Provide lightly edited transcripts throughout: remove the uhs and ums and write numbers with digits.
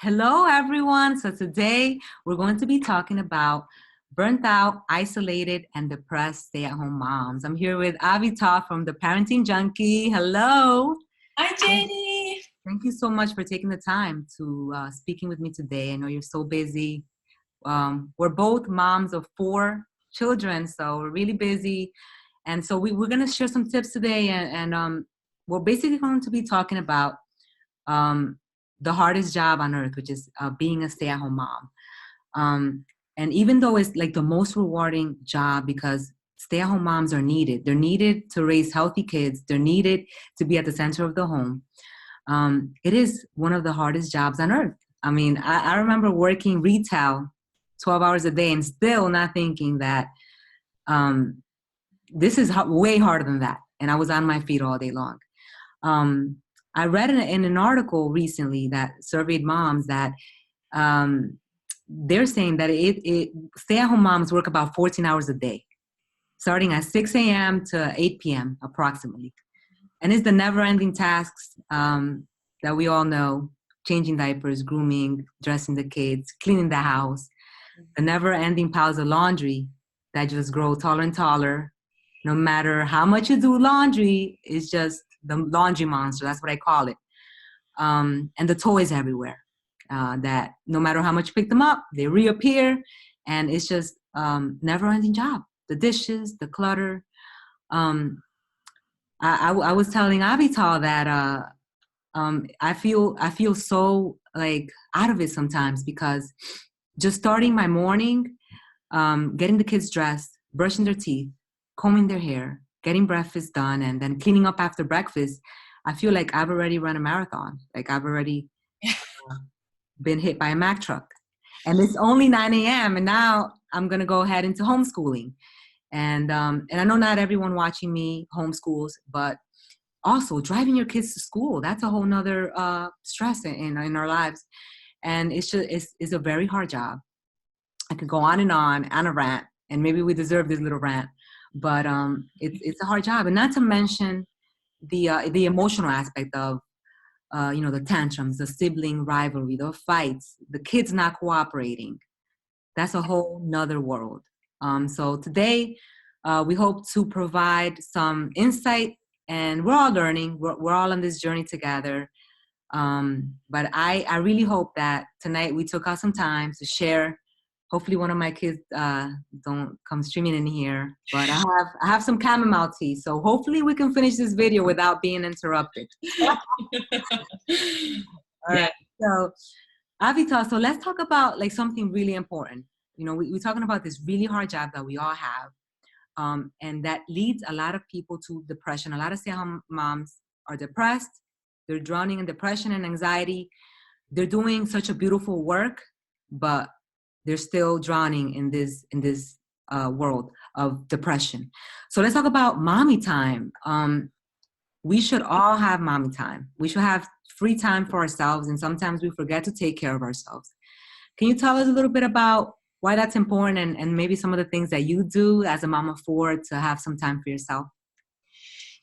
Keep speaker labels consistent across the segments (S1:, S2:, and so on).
S1: Hello, everyone. So today we're going to be talking about burnt out, isolated, and depressed stay-at-home moms. I'm here with Avital from the Parenting Junkie. Hello.
S2: Hi, JD.
S1: Thank you so much for taking the time to speaking with me today. I know you're so busy. We're both moms of 4 children, so we're really busy. And so we're going to share some tips today, and we're basically going to be talking about um, the hardest job on earth, which is being a stay-at-home mom. And even though it's like the most rewarding job because stay-at-home moms are needed. They're needed to raise healthy kids. They're needed to be at the center of the home. It is one of the hardest jobs on earth. I mean, I remember working retail 12 hours a day and still not thinking that this is way harder than that. And I was on my feet all day long. I read in an article recently that surveyed moms that they're saying that stay-at-home moms work about 14 hours a day, starting at 6 a.m. to 8 p.m. approximately. And it's the never-ending tasks that we all know: changing diapers, grooming, dressing the kids, cleaning the house, the never-ending piles of laundry that just grow taller and taller. No matter how much you do laundry, it's just the laundry monster. That's what I call it. And the toys everywhere that no matter how much you pick them up, they reappear. And it's just never-ending job. The dishes, the clutter. I was telling Avital that I feel so like out of it sometimes because just starting my morning, getting the kids dressed, brushing their teeth, combing their hair, getting breakfast done, and then cleaning up after breakfast, I feel like I've already run a marathon. Like I've already been hit by a Mack truck. And it's only 9 a.m. and now I'm gonna go ahead into homeschooling. And I know not everyone watching me homeschools, but also driving your kids to school, that's a whole nother stress in our lives. And it's a very hard job. I could go on a rant, and maybe we deserve this little rant, but it's a hard job. And not to mention the emotional aspect of the tantrums, the sibling rivalry, the fights, the kids not cooperating. That's a whole nother world. So today we hope to provide some insight, and we're all learning. We're all on this journey together. But I really hope that tonight we took out some time to share. Hopefully one of my kids don't come streaming in here, but I have some chamomile tea. So hopefully we can finish this video without being interrupted. All right. So Avital, so let's talk about like something really important. You know, we're talking about this really hard job that we all have. And that leads a lot of people to depression. A lot of stay-at-home moms are depressed. They're drowning in depression and anxiety. They're doing such a beautiful work, but they're still drowning in this world of depression. So let's talk about mommy time. We should all have mommy time. We should have free time for ourselves, and sometimes we forget to take care of ourselves. Can you tell us a little bit about why that's important and maybe some of the things that you do as a mom of 4 to have some time for yourself?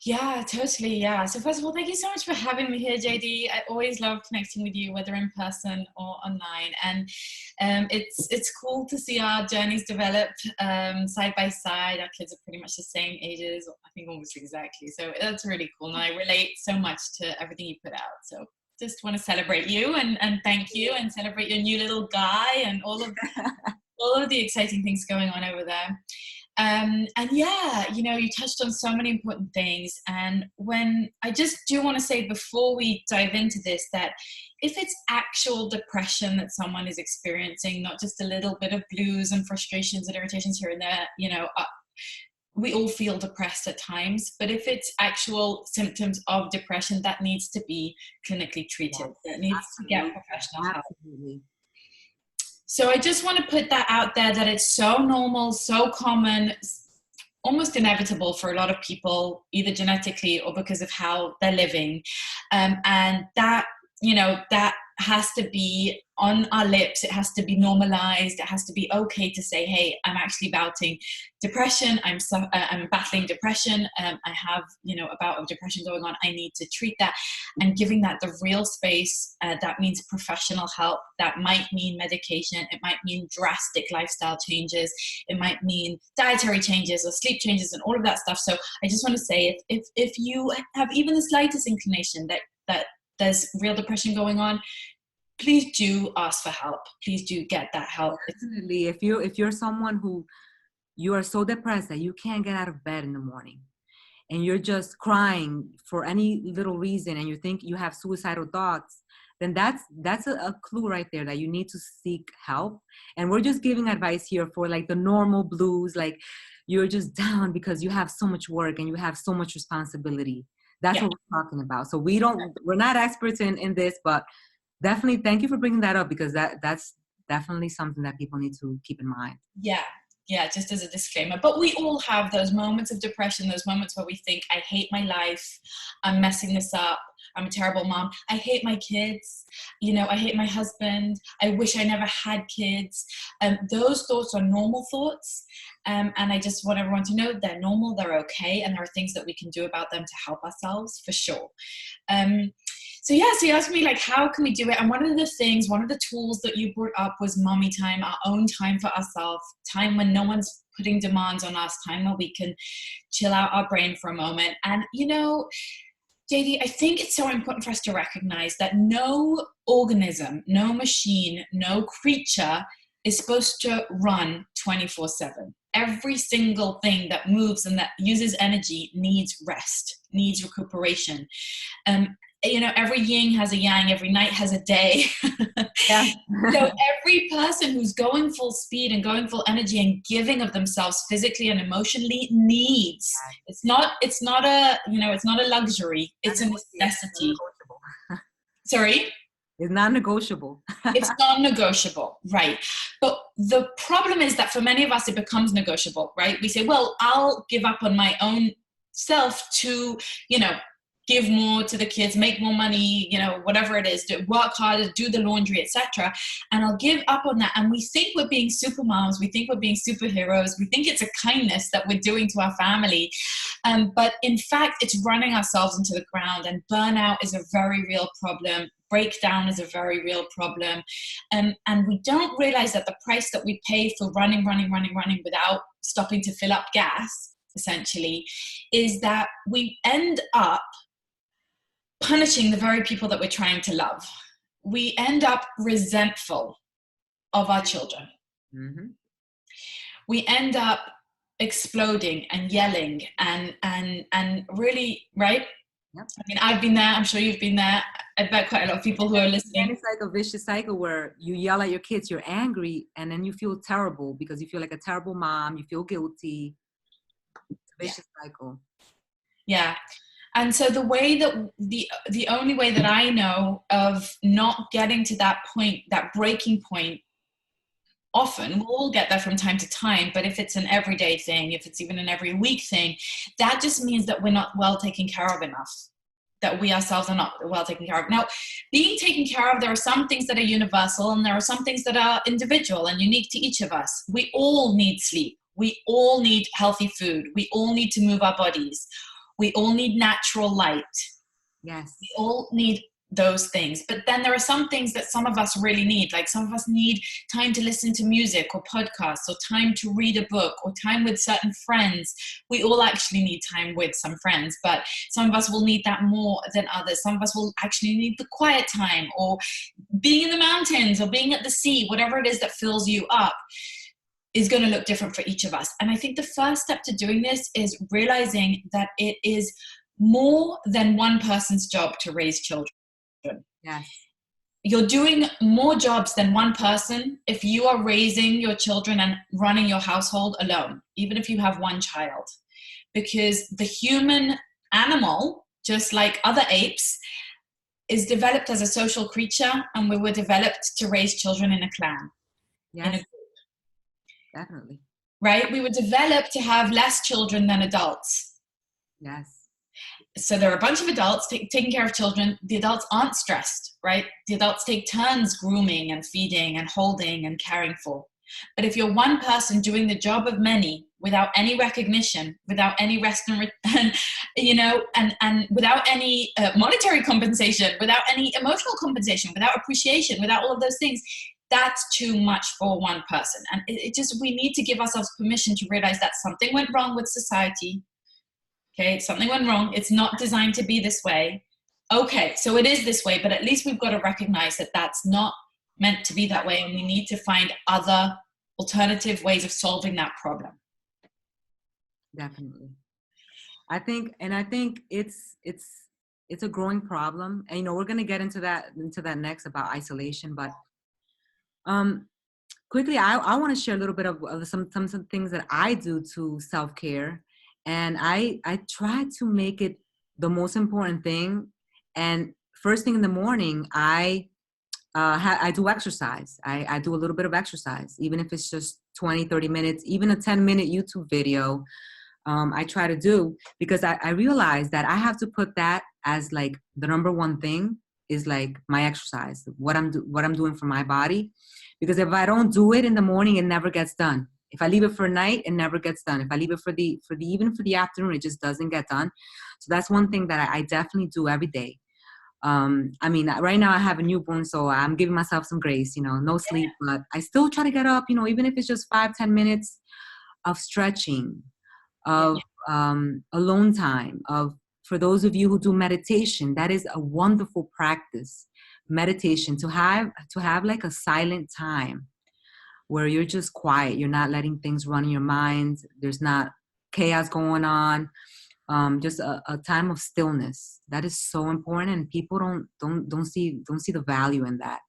S2: Yeah, totally. Yeah. So first of all, thank you so much for having me here, JD. I always love connecting with you, whether in person or online. And it's cool to see our journeys develop side by side. Our kids are pretty much the same ages, I think almost exactly. So that's really cool. And I relate so much to everything you put out. So just want to celebrate you and thank you and celebrate your new little guy and all of the exciting things going on over there. And yeah, you touched on so many important things. And when I just do want to say before we dive into this, that if it's actual depression that someone is experiencing, not just a little bit of blues and frustrations and irritations here and there, we all feel depressed at times. But if it's actual symptoms of depression, that needs to be clinically treated. That needs to get professional help.
S1: Absolutely.
S2: So I just want to put that out there, that it's so normal, so common, almost inevitable for a lot of people, either genetically or because of how they're living. And that has to be on our lips. It has to be normalized. It has to be okay to say, hey, I'm actually battling depression. I'm battling depression. I have, a bout of depression going on. I need to treat that, and giving that the real space. That means professional help. That might mean medication. It might mean drastic lifestyle changes. It might mean dietary changes or sleep changes and all of that stuff. So I just want to say, if you have even the slightest inclination that there's real depression going on, please do ask for help. Please do get that help.
S1: Definitely. If you're someone who you are so depressed that you can't get out of bed in the morning, and you're just crying for any little reason, and you think you have suicidal thoughts, then that's a clue right there that you need to seek help. And we're just giving advice here for like the normal blues, like you're just down because you have so much work and you have so much responsibility. That's what we're talking about. So we're not experts in this, but definitely thank you for bringing that up, because that's definitely something that people need to keep in mind.
S2: Yeah, just as a disclaimer. But we all have those moments of depression, those moments where we think, I hate my life, I'm messing this up, I'm a terrible mom, I hate my kids, I hate my husband, I wish I never had kids. Those thoughts are normal thoughts. And I just want everyone to know they're normal, they're okay, and there are things that we can do about them to help ourselves, for sure. So you asked me, like, how can we do it? And one of the tools that you brought up was mommy time, our own time for ourselves, time when no one's putting demands on us, time where we can chill out our brain for a moment. And, JD, I think it's so important for us to recognize that no organism, no machine, no creature is supposed to run 24/7. Every single thing that moves and that uses energy needs rest, needs recuperation. Every yin has a yang, every night has a day.
S1: Yeah.
S2: So every person who's going full speed and going full energy and giving of themselves physically and emotionally needs. It's not a luxury. It's a necessity. Sorry?
S1: It's non-negotiable.
S2: It's non-negotiable, right? But the problem is that for many of us, it becomes negotiable, right? We say, well, I'll give up on my own self to, give more to the kids, make more money, whatever it is, work harder, do the laundry, etc. And I'll give up on that. And we think we're being super moms. We think we're being superheroes. We think it's a kindness that we're doing to our family. But in fact, it's running ourselves into the ground. And burnout is a very real problem. Breakdown is a very real problem. And we don't realize that the price that we pay for running without stopping to fill up gas, essentially, is that we end up punishing the very people that we're trying to love. We end up resentful of our children. Mm-hmm. We end up exploding and yelling and really, right?
S1: Yep.
S2: I mean, I've been there. I'm sure you've been there. I bet quite a lot of people who are listening.
S1: It's like a vicious cycle where you yell at your kids, you're angry, and then you feel terrible because you feel like a terrible mom. You feel guilty. It's a vicious cycle.
S2: Yeah. And so the only way that I know of not getting to that point, that breaking point, often we'll all get there from time to time, but if it's an everyday thing, if it's even an every week thing, that just means that we're not well taken care of enough, that we ourselves are not well taken care of. Now, being taken care of, there are some things that are universal and there are some things that are individual and unique to each of us. We all need sleep. We all need healthy food. We all need to move our bodies. We all need natural light.
S1: Yes.
S2: We all need those things. But then there are some things that some of us really need. Like some of us need time to listen to music or podcasts, or time to read a book, or time with certain friends. We all actually need time with some friends, but some of us will need that more than others. Some of us will actually need the quiet time, or being in the mountains, or being at the sea. Whatever it is that fills you up is going to look different for each of us. And I think the first step to doing this is realizing that it is more than one person's job to raise children.
S1: Yes.
S2: You're doing more jobs than one person if you are raising your children and running your household alone, even if you have one child. Because the human animal, just like other apes, is developed as a social creature, and we were developed to raise children in a clan.
S1: Yes. In a group. Definitely.
S2: Right? We were developed to have less children than adults.
S1: Yes.
S2: So there are a bunch of adults taking care of children. The adults aren't stressed, right? The adults take turns grooming and feeding and holding and caring for. But if you're one person doing the job of many without any recognition, without any rest and you know, and without any monetary compensation, without any emotional compensation, without appreciation, without all of those things, that's too much for one person. And it just, we need to give ourselves permission to realize that something went wrong with society. Okay, something went wrong. It's not designed to be this way. Okay, so it is this way, but at least we've got to recognize that that's not meant to be that way, and we need to find other alternative ways of solving that problem.
S1: Definitely. I think it's a growing problem, and you know, we're going to get into that next about isolation, but quickly, I want to share a little bit of some things that I do to self-care. And I try to make it the most important thing. And first thing in the morning, I do exercise. I do a little bit of exercise, even if it's just 20, 30 minutes, even a 10-minute YouTube video. I try to do, because I realize that I have to put that as like the number one thing, is like my exercise, what I'm doing for my body. Because if I don't do it in the morning, it never gets done. If I leave it for night, it never gets done. If I leave it for the even for the afternoon, it just doesn't get done. So that's one thing that I definitely do every day. I mean, right now I have a newborn, so I'm giving myself some grace, you know, no sleep, but I still try to get up, you know, even if it's just 5-10 minutes of stretching, of alone time, of, for those of you who do meditation, that is a wonderful practice. Meditation, to have like a silent time where you're just quiet, you're not letting things run in your mind, there's not chaos going on, just a time of stillness. That is so important, and people don't see the value in that.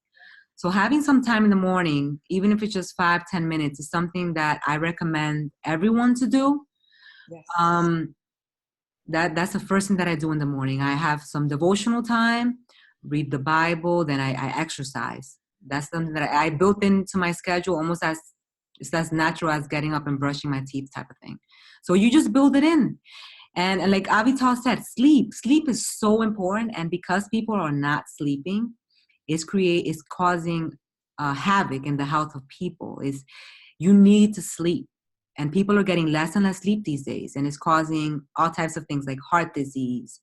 S1: So having some time in the morning, even if it's just 5-10 minutes, is something that I recommend everyone to do. Yes. That's the first thing that I do in the morning. I have some devotional time, read the Bible, then I exercise. That's something that I built into my schedule, almost as it's as natural as getting up and brushing my teeth type of thing. So you just build it in. And like Avital said, sleep is so important. And because people are not sleeping, it's causing havoc in the health of people. You need to sleep. And people are getting less and less sleep these days. And it's causing all types of things like heart disease,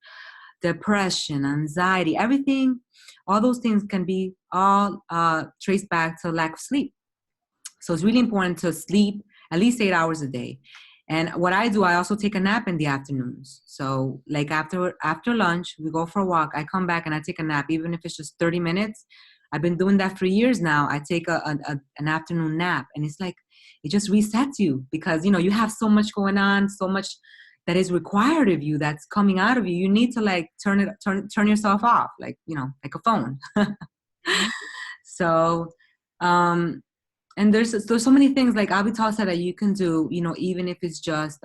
S1: depression, anxiety, everything. All those things can be all traced back to lack of sleep. So it's really important to sleep at least 8 hours a day. And what I do, I also take a nap in the afternoons. So like after lunch, we go for a walk. I come back and I take a nap, even if it's just 30 minutes. I've been doing that for years now. I take an afternoon nap, and it's like, it just resets you, because, you know, you have so much going on, so much that is required of you, that's coming out of you. You need to like turn yourself off, like, you know, like a phone. So, and there's so many things, like Avital said, that you can do, you know, even if it's just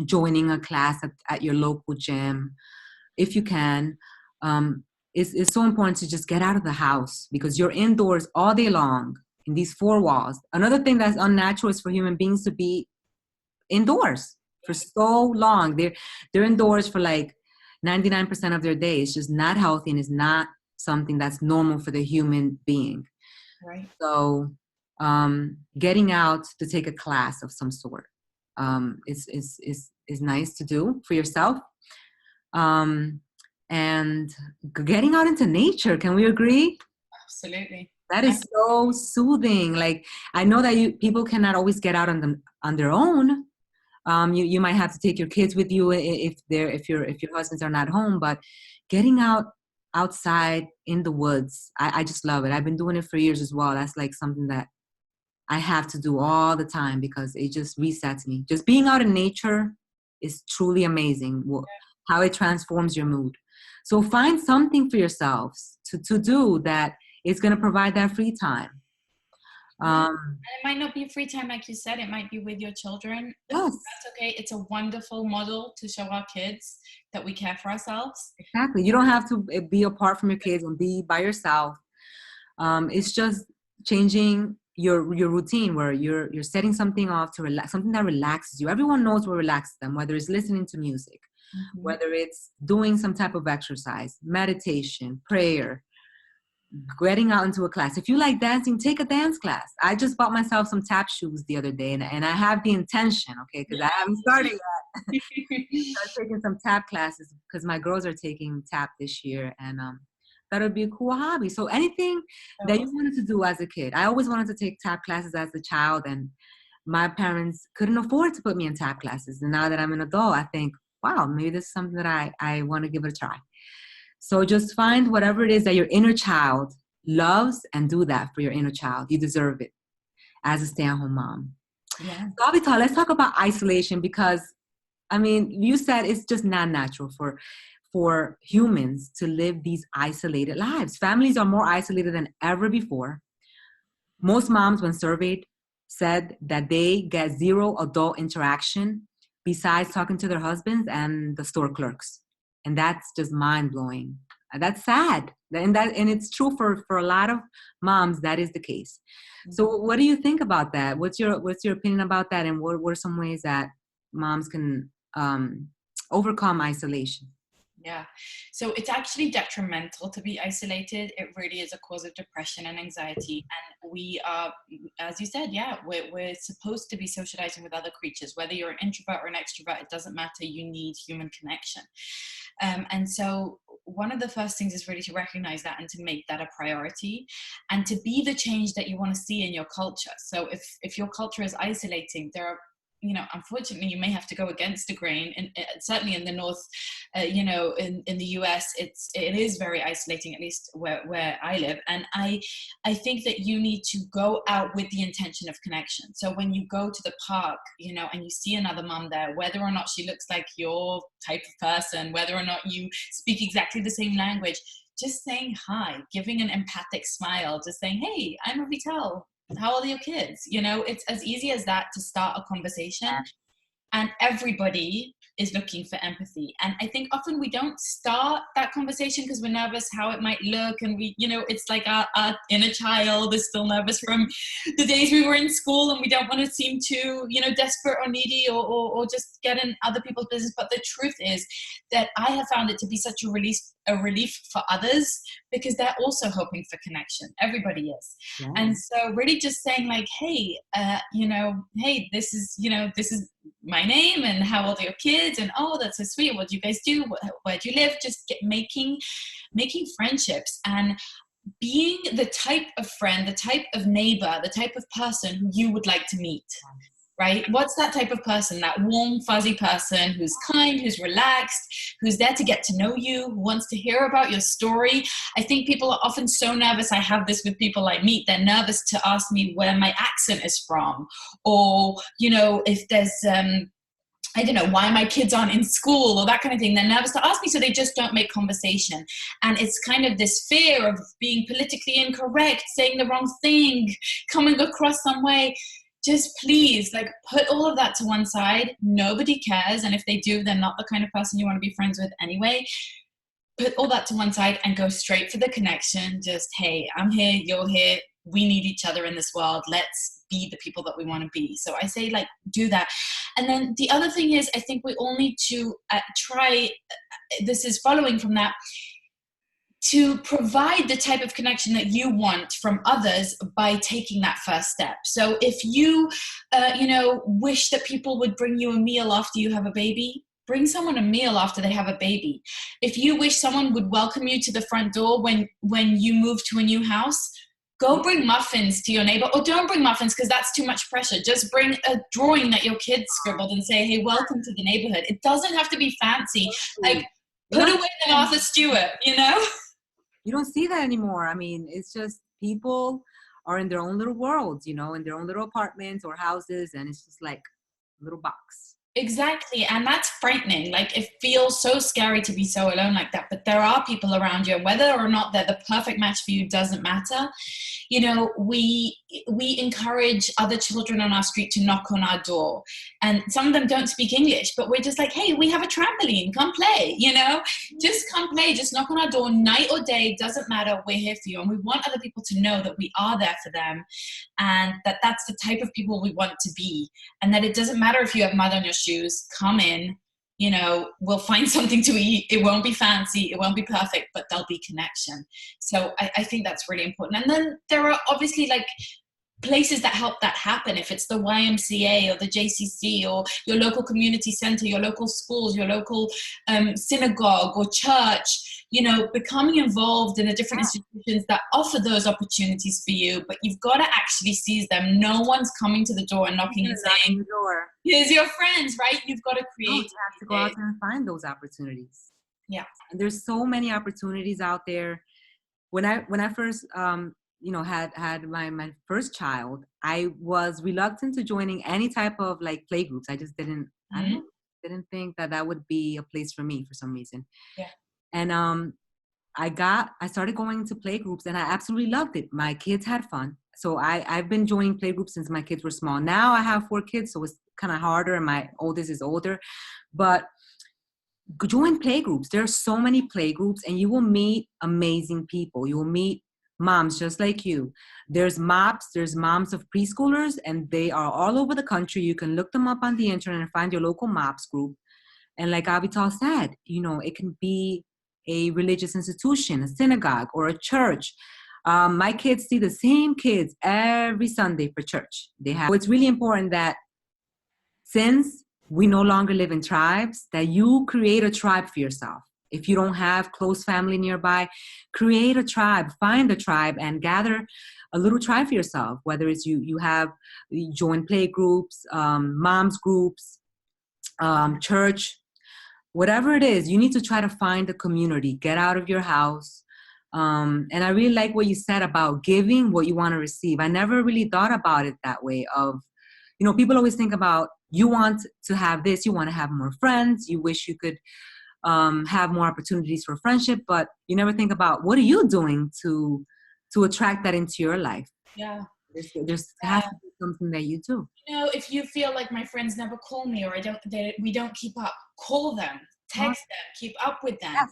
S1: joining a class at your local gym, if you can. It's so important to just get out of the house, because you're indoors all day long in these four walls. Another thing that's unnatural is for human beings to be indoors for so long. They're indoors for like 99% of their day. It's just not healthy, and it's not something that's normal for the human being. Right. So getting out to take a class of some sort is nice to do for yourself. And getting out into nature, can we agree?
S2: Absolutely.
S1: That is so soothing. Like, I know that people cannot always get out on their own. You might have to take your kids with you if your husbands are not home, but getting outside in the woods, I just love it. I've been doing it for years as well. That's like something that I have to do all the time, because it just resets me. Just being out in nature is truly amazing, how it transforms your mood. So find something for yourselves to do that is going to provide that free time.
S2: And it might not be free time, like you said. It might be with your children.
S1: Yes.
S2: That's okay. It's a wonderful model to show our kids that we care for ourselves.
S1: Exactly. You don't have to be apart from your kids and be by yourself. It's just changing your routine, where you're setting something off to relax, something that relaxes you. Everyone knows what relaxes them, whether it's listening to music,
S2: Mhm.
S1: whether it's doing some type of exercise, meditation, prayer, getting out into a class. If you like dancing, take a dance class. I just bought myself some tap shoes the other day, and I have the intention, okay, because I haven't started yet. Start taking some tap classes because my girls are taking tap this year, and that would be a cool hobby. So anything that you
S2: So,
S1: wanted to do as a kid, I always wanted to take tap classes as a child, and my parents couldn't afford to put me in tap classes. And now that I'm an adult, I think, wow, maybe this is something that I want to give it a try. So just find whatever it is that your inner child loves and do that for your inner child. You deserve it as a stay-at-home mom.
S2: yeah.
S1: So Avital, let's talk about isolation because I mean, you said it's just not natural for humans to live these isolated lives. Families are more isolated than ever before. Most moms, when surveyed, said that they get zero adult interaction besides talking to their husbands and the store clerks. And that's just mind blowing. That's sad. And it's true for a lot of moms, that is the case. So what do you think about that? What's your opinion about that? And what are some ways that moms can overcome isolation?
S2: Yeah. So it's actually detrimental to be isolated. It really is a cause of depression and anxiety. And we are, as you said, yeah, we're supposed to be socializing with other creatures. Whether you're an introvert or an extrovert, it doesn't matter. You need human connection. And so one of the first things is really to recognize that and to make that a priority and to be the change that you want to see in your culture. So if your culture is isolating, there are, unfortunately, you may have to go against the grain. And certainly in the North, in the US, it is very isolating, at least where I live. And I think that you need to go out with the intention of connection. So when you go to the park, and you see another mom there, whether or not she looks like your type of person, whether or not you speak exactly the same language, just saying hi, giving an empathic smile, just saying, hey, I'm Avital. How old are your kids? It's as easy as that to start a conversation. And everybody is looking for empathy. And I think often we don't start that conversation because we're nervous how it might look. And it's like our inner child is still nervous from the days we were in school, and we don't want to seem too, desperate or needy or just get in other people's business. But the truth is that I have found it to be such a relief for others because they're also hoping for connection. Everybody is.
S1: Yeah.
S2: And so really just saying like, hey, hey, this is my name, and how old are your kids, and oh, that's so sweet, what do you guys do, where do you live, just making friendships and being the type of friend, the type of neighbor, the type of person who you would like to meet. Right? What's that type of person? That warm, fuzzy person who's kind, who's relaxed, who's there to get to know you, who wants to hear about your story. I think people are often so nervous. I have this with people I meet. They're nervous to ask me where my accent is from, or, if there's, I don't know, why my kids aren't in school or that kind of thing. They're nervous to ask me, so they just don't make conversation. And it's kind of this fear of being politically incorrect, saying the wrong thing, coming across some way. Just please, put all of that to one side. Nobody cares. And if they do, they're not the kind of person you want to be friends with anyway. Put all that to one side and go straight for the connection. Just, hey, I'm here, you're here. We need each other in this world. Let's be the people that we want to be. So I say, do that. And then the other thing is, I think we all need to try, this is following from that, to provide the type of connection that you want from others by taking that first step. So if you, wish that people would bring you a meal after you have a baby, bring someone a meal after they have a baby. If you wish someone would welcome you to the front door when you move to a new house, go bring muffins to your neighbor, or don't bring muffins because that's too much pressure. Just bring a drawing that your kids scribbled and say, hey, welcome to the neighborhood. It doesn't have to be fancy. Put away the Martha Stewart,
S1: You don't see that anymore. I mean, it's just people are in their own little worlds, in their own little apartments or houses, and it's just like a little box.
S2: Exactly. And that's frightening. It feels so scary to be so alone like that. But there are people around you, whether or not they're the perfect match for you doesn't matter. We encourage other children on our street to knock on our door. And some of them don't speak English, but we're just like, hey, we have a trampoline, come play, just come play, just knock on our door, night or day, doesn't matter, we're here for you. And we want other people to know that we are there for them, and that's the type of people we want to be. And that it doesn't matter if you have mud on your shoes, come in, we'll find something to eat. It won't be fancy, it won't be perfect, but there'll be connection. So I think that's really important. And then there are obviously like places that help that happen. If it's the YMCA or the JCC or your local community center, your local schools, your local synagogue or church, becoming involved in the different institutions that offer those opportunities for you, but you've got to actually seize them. No one's coming to the door and knocking and saying,
S1: the door.
S2: Here's your friends, right? You've got to create.
S1: You have to go out there and find those opportunities.
S2: Yeah.
S1: And there's so many opportunities out there. When I first had my first child, I was reluctant to joining any type of like play groups. I just didn't I don't know, didn't think that would be a place for me for some reason.
S2: Yeah.
S1: And I started going to play groups and I absolutely loved it. My kids had fun. So I've been joining play groups since my kids were small. Now I have 4 kids, so it's kind of harder, and my oldest is older. But join play groups. There are so many play groups, and you will meet amazing people. You will meet moms just like you. There's moms of preschoolers, and they are all over the country. You can look them up on the internet and find your local moms group. And like Avital said, it can be a religious institution, a synagogue, or a church. My kids see the same kids every Sunday for church. It's really important that since we no longer live in tribes, that you create a tribe for yourself. If you don't have close family nearby, create a tribe, find a tribe and gather a little tribe for yourself. Whether it's you join play groups, moms groups, church, whatever it is, you need to try to find a community, get out of your house. And I really like what you said about giving what you want to receive. I never really thought about it that way of, people always think about, you want to have this, you want to have more friends, you wish you could have more opportunities for friendship, but you never think about, what are you doing to attract that into your life?
S2: Yeah.
S1: There's has to be something that you do.
S2: If you feel like my friends never call me, or we don't keep up, call them, text them, keep up with them.
S1: Yes.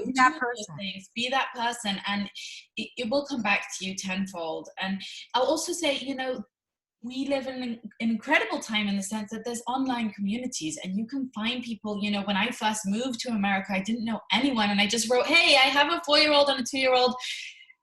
S1: Be that person.
S2: Things, be that person, and it will come back to you tenfold. And I'll also say, we live in an incredible time in the sense that there's online communities, and you can find people. When I first moved to America, I didn't know anyone, and I just wrote, hey, I have a 4-year-old and a 2-year-old.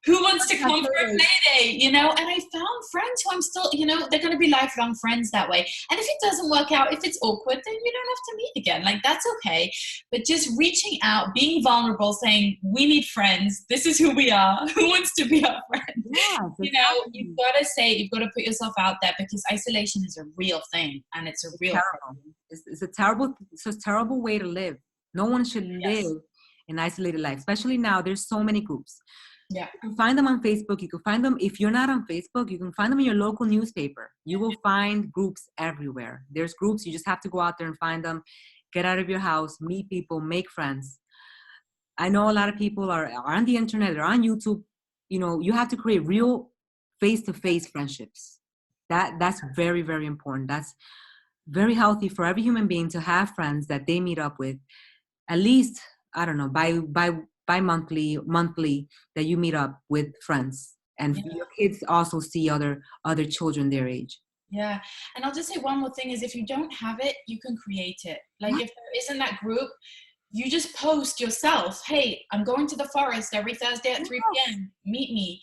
S2: Who wants to come for a play day? And I found friends who I'm still, they're going to be lifelong friends that way. And if it doesn't work out, if it's awkward, then you don't have to meet again. Like, that's okay. But just reaching out, being vulnerable, saying, we need friends. This is who we are. Who wants to be our friend?
S1: Yeah,
S2: you've got to put yourself out there, because isolation is a real thing. And it's real
S1: problem. It's a terrible way to live. No one should live an isolated life, especially now. There's so many groups.
S2: Yeah.
S1: You can find them on Facebook. You can find them, if you're not on Facebook, you can find them in your local newspaper. You will find groups everywhere. There's groups. You just have to go out there and find them. Get out of your house, meet people, make friends. I know a lot of people are on the internet, they're on YouTube. You have to create real face-to-face friendships. That's very, very important. That's very healthy for every human being to have friends that they meet up with. At least, I don't know, bi-monthly, monthly, that you meet up with friends, and your kids also see other children their age.
S2: Yeah. And I'll just say one more thing is, if you don't have it, you can create it. Like, if there isn't that group, you just post yourself, hey, I'm going to the forest every Thursday at 3 p.m. Meet me,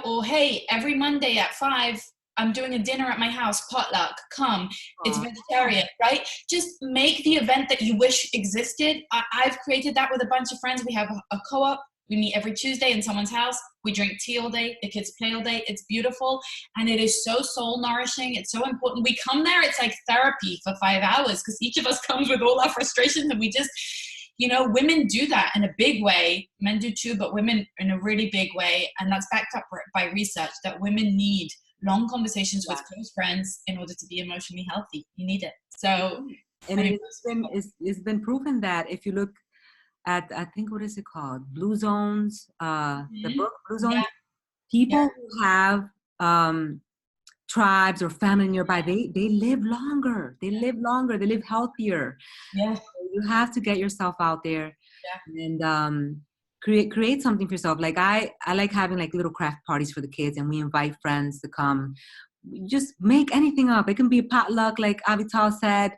S2: or hey, every Monday at 5, I'm doing a dinner at my house, potluck, come, it's vegetarian, right? Just make the event that you wish existed. I've created that with a bunch of friends. We have a co-op. We meet every Tuesday in someone's house. We drink tea all day. The kids play all day. It's beautiful. And it is so soul nourishing. It's so important. We come there, it's like therapy for 5 hours, because each of us comes with all our frustrations, and we just, women do that in a big way. Men do too, but women in a really big way. And that's backed up by research, that women need long conversations with close friends in order to be emotionally healthy. You need it. So,
S1: and it's been proven that if you look at, I think, what is it called? Blue Zones, the book Blue Zones, people who have tribes or family nearby, they live longer. They live longer. They live healthier.
S2: Yeah.
S1: So you have to get yourself out there and create something for yourself. Like I like having like little craft parties for the kids, and we invite friends to come. Just make anything up. It can be a potluck, like Avital said.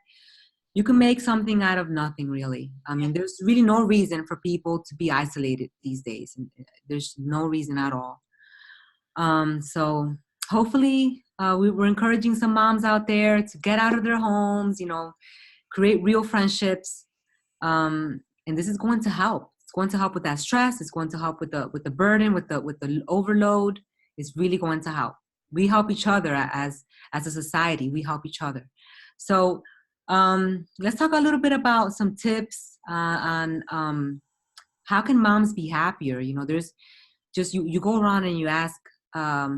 S1: you can make something out of nothing, really. I mean, there's really no reason for people to be isolated these days. There's no reason at all. So hopefully we're encouraging some moms out there to get out of their homes, you know, create real friendships. And this is going to help. It's going to help with that stress. It's going to help with the burden, with the overload. It's really going to help. We help each other as a society. We help each other. So let's talk a little bit about some tips on how can moms be happier. You know, there's just you go around and you ask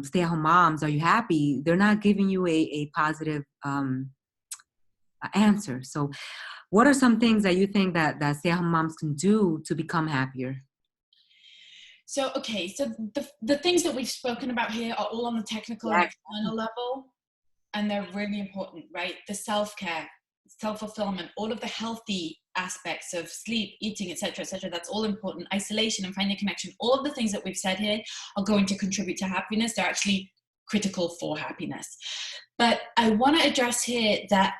S1: stay-at-home moms, are you happy? They're not giving you a positive answer. So what are some things that you think that stay-at-home moms can do to become happier?
S2: So, okay, so the things that we've spoken about here are all on the technical and external level, and they're really important, right? The self-care, self-fulfillment, all of the healthy aspects of sleep, eating, etc., that's all important. Isolation and finding connection, all of the things that we've said here are going to contribute to happiness. They're actually critical for happiness. But I want to address here that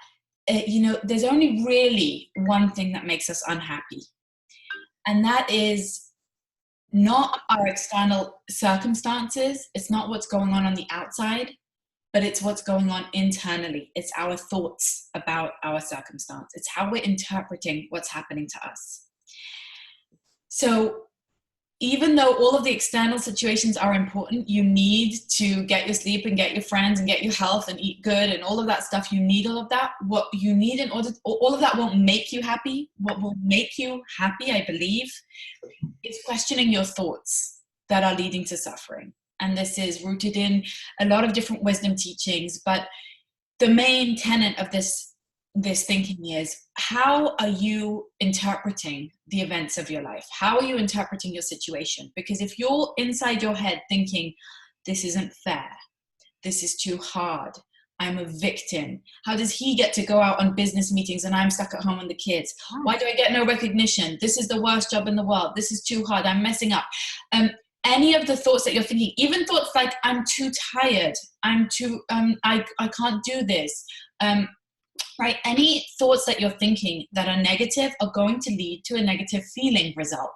S2: you know, there's only really one thing that makes us unhappy, and that is not our external circumstances. It's not what's going on the outside, but it's what's going on internally. It's our thoughts about our circumstance. It's how we're interpreting what's happening to us. So even though all of the external situations are important, you need to get your sleep and get your friends and get your health and eat good and all of that stuff. You need all of that. What you need in order, all of that won't make you happy. What will make you happy, I believe, is questioning your thoughts that are leading to suffering. And this is rooted in a lot of different wisdom teachings, but the main tenet of this thinking is, how are you interpreting the events of your life? How are you interpreting your situation? Because if you're inside your head thinking, this isn't fair, this is too hard, I'm a victim, how does he get to go out on business meetings and I'm stuck at home with the kids? Why do I get no recognition? This is the worst job in the world, this is too hard, I'm messing up. Any of the thoughts that you're thinking, even thoughts like, I'm too tired, I'm too, I can't do this, right? Any thoughts that you're thinking that are negative are going to lead to a negative feeling result.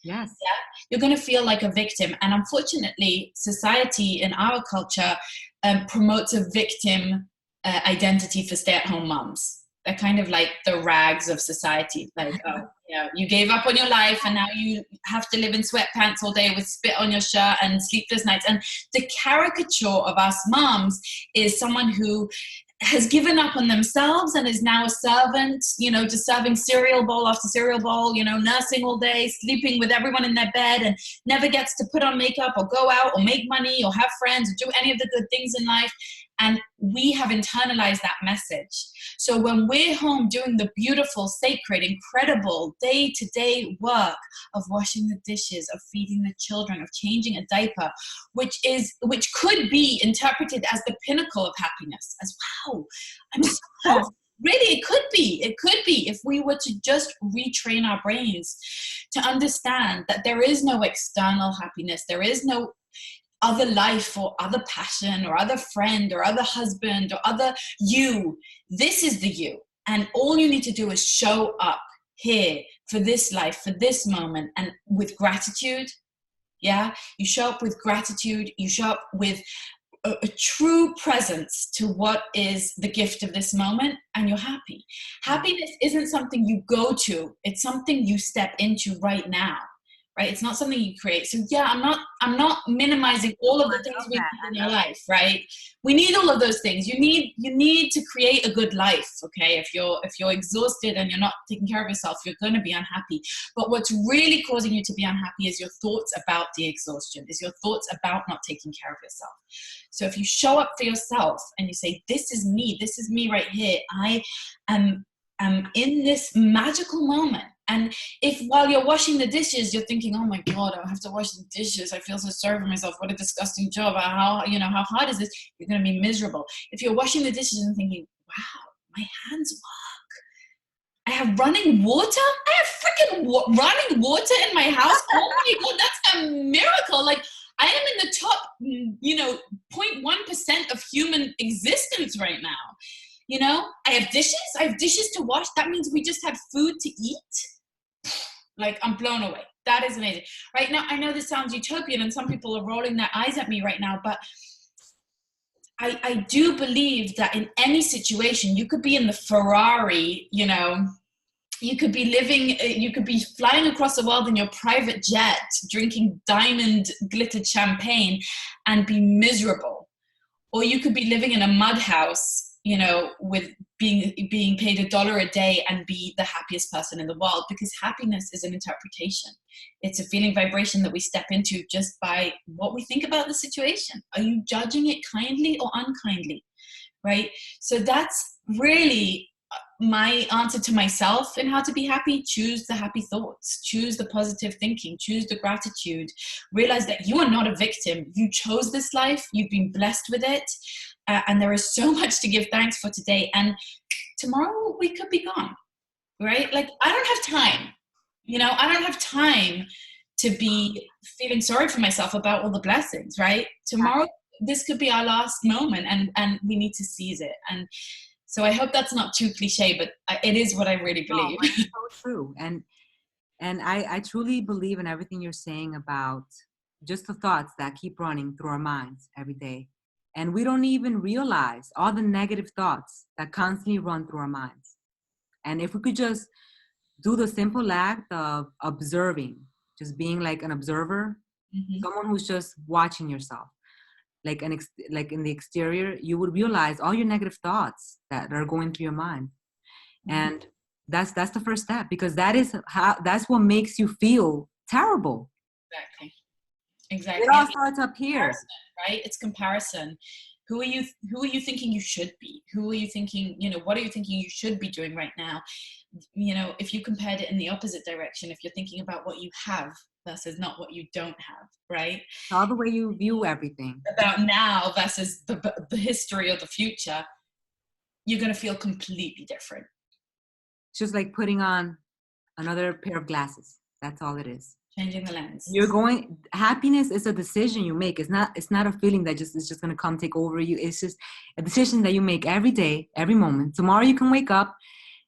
S1: Yes.
S2: Yeah? You're going to feel like a victim. And unfortunately, society in our culture promotes a victim identity for stay-at-home moms. They're kind of like the rags of society. Like, oh, you know, you gave up on your life and now you have to live in sweatpants all day with spit on your shirt and sleepless nights. And the caricature of us moms is someone who has given up on themselves and is now a servant, you know, just serving cereal bowl after cereal bowl, you know, nursing all day, sleeping with everyone in their bed, and never gets to put on makeup or go out or make money or have friends or do any of the good things in life. And we have internalized that message. So when we're home doing the beautiful, sacred, incredible day-to-day work of washing the dishes, of feeding the children, of changing a diaper, which could be interpreted as the pinnacle of happiness, as wow, I'm so healthy. Really, it could be if we were to just retrain our brains to understand that there is no external happiness, there is no other life or other passion or other friend or other husband or other you. This is the you. And all you need to do is show up here for this life, for this moment, and with gratitude. Yeah, you show up with gratitude. You show up with a true presence to what is the gift of this moment, and you're happy. Happiness isn't something you go to. It's something you step into right now. Right? It's not something you create. So yeah, I'm not minimizing all of the things we need in your life, right? We need all of those things. You need to create a good life, okay? If you're exhausted and you're not taking care of yourself, you're going to be unhappy. But what's really causing you to be unhappy is your thoughts about the exhaustion, is your thoughts about not taking care of yourself. So if you show up for yourself and you say, this is me right here. I am in this magical moment. And if while you're washing the dishes, you're thinking, oh my God, I have to wash the dishes. I feel so sorry for myself. What a disgusting job. How hard is this? You're going to be miserable. If you're washing the dishes and thinking, wow, my hands work. I have running water. I have freaking running water in my house. Oh my God, that's a miracle. Like, I am in the top, 0.1% of human existence right now. You know, I have dishes to wash. That means we just have food to eat. Like, I'm blown away. That is amazing. Right now, I know this sounds utopian and some people are rolling their eyes at me right now, but I do believe that in any situation, you could be in the Ferrari, you know, you could be living, you could be flying across the world in your private jet, drinking diamond glittered champagne and be miserable. Or you could be living in a mud house, you know, with being paid $1 a day and be the happiest person in the world, because happiness is an interpretation. It's a feeling vibration that we step into just by what we think about the situation. Are you judging it kindly or unkindly? Right? So that's really my answer to myself in how to be happy. Choose the happy thoughts, choose the positive thinking, choose the gratitude. Realize that you are not a victim. You chose this life, you've been blessed with it, and there is so much to give thanks for today. And tomorrow we could be gone, right? Like, I don't have time, you know, I don't have time to be feeling sorry for myself about all the blessings, right? Tomorrow, this could be our last moment, and we need to seize it. And so I hope that's not too cliche, but it is what I really believe.
S1: No, it's so true. And I truly believe in everything you're saying about just the thoughts that keep running through our minds every day. And we don't even realize all the negative thoughts that constantly run through our minds. And if we could just do the simple act of observing, just being like an observer,
S2: Mm-hmm.
S1: someone who's just watching yourself, like like in the exterior, you would realize all your negative thoughts that are going through your mind. And that's the first step, because that's what makes you feel terrible.
S2: Exactly.
S1: It
S2: Exactly.
S1: all
S2: And
S1: starts up here.
S2: right? It's comparison. Who are you thinking you should be? Who are you thinking, you know, what are you thinking you should be doing right now? You know, if you compared it in the opposite direction, if you're thinking about what you have versus not what you don't have, right?
S1: All the way you view everything.
S2: About now versus the history or the future, you're going to feel completely different.
S1: It's just like putting on another pair of glasses. That's all it is.
S2: Changing the lens.
S1: Happiness is a decision you make. It's not a feeling that just is just gonna come take over you. It's just a decision that you make every day, every moment. Tomorrow you can wake up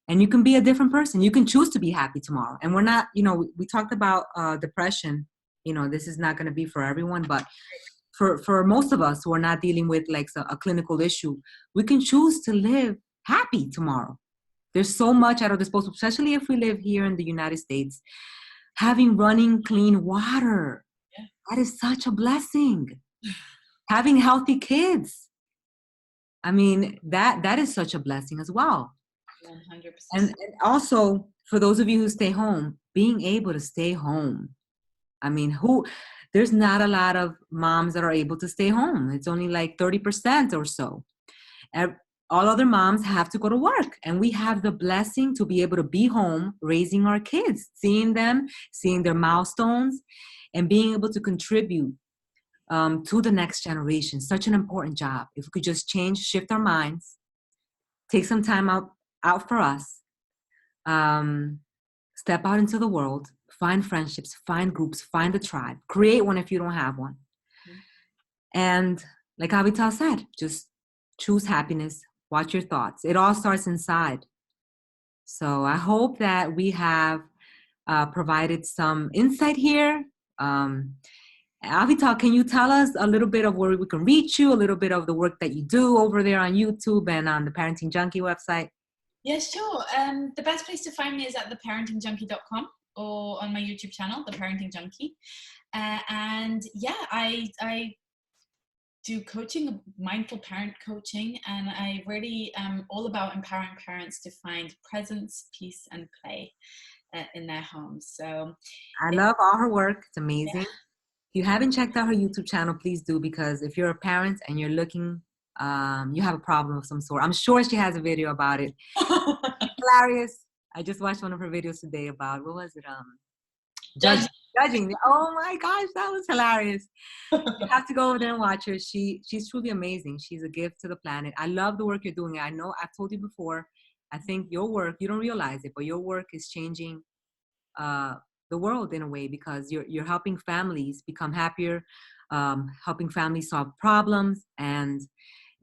S1: and you can be a different person. You can choose to be happy tomorrow. And we're not, we talked about depression. This is not gonna be for everyone, but for most of us who are not dealing with like a clinical issue, we can choose to live happy tomorrow. There's so much at our disposal, especially if we live here in the United States. Having running clean water,
S2: Yeah.
S1: that is such a blessing. Having healthy kids, I mean, that is such a blessing as well.
S2: 100%.
S1: And also, for those of you who stay home, being able to stay home. I mean, there's not a lot of moms that are able to stay home. It's only like 30% or so. All other moms have to go to work, and we have the blessing to be able to be home raising our kids, seeing them, seeing their milestones, and being able to contribute to the next generation. Such an important job. If we could just shift our minds, take some time out for us, step out into the world, find friendships, find groups, find a tribe, create one if you don't have one. And like Avital said, just choose happiness, watch your thoughts. It all starts inside. So I hope that we have provided some insight here. Avital, can you tell us a little bit of where we can reach you, a little bit of the work that you do over there on YouTube and on the Parenting Junkie website?
S2: Yeah, sure. The best place to find me is at theparentingjunkie.com or on my YouTube channel, The Parenting Junkie. And yeah, I do coaching, mindful parent coaching, and I really am all about empowering parents to find presence, peace, and play in their homes. So
S1: I love all her work. It's amazing.
S2: Yeah.
S1: If you haven't checked out her YouTube channel, please do, because if you're a parent and you're looking, you have a problem of some sort. I'm sure she has a video about it. Hilarious. I just watched one of her videos today about, what was it? Judging. Oh my gosh, that was hilarious. You have to go over there and watch her. She's truly amazing. She's a gift to the planet. I love the work you're doing. I know I've told you before, I think your work, you don't realize it, but your work is changing the world in a way, because you're helping families become happier, helping families solve problems, and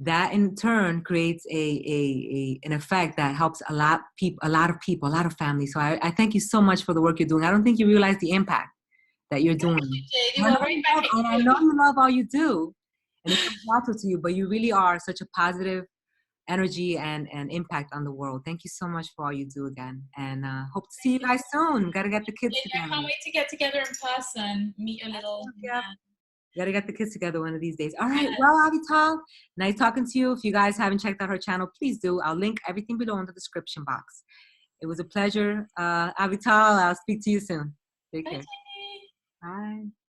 S1: that in turn creates an effect that helps a lot of people, a lot of families. So I thank you so much for the work you're doing. I don't think you realize the impact that you're
S2: Thank
S1: doing.
S2: you, Jade.
S1: And
S2: You are right back at
S1: I
S2: you.
S1: know you love all you do, and it comes natural to you, but you really are such a positive energy and impact on the world. Thank you so much for all you do again, and hope to see you guys soon. Got to get the kids
S2: I
S1: together.
S2: can't wait to get together in person, meet your little
S1: Yep.
S2: man.
S1: Gotta get the kids together one of these days. All right. Well, Avital, nice talking to you. If you guys haven't checked out her channel, please do. I'll link everything below in the description box. It was a pleasure. Avital, I'll speak to you soon. Take
S2: Bye,
S1: care.
S2: Jade.
S1: Bye.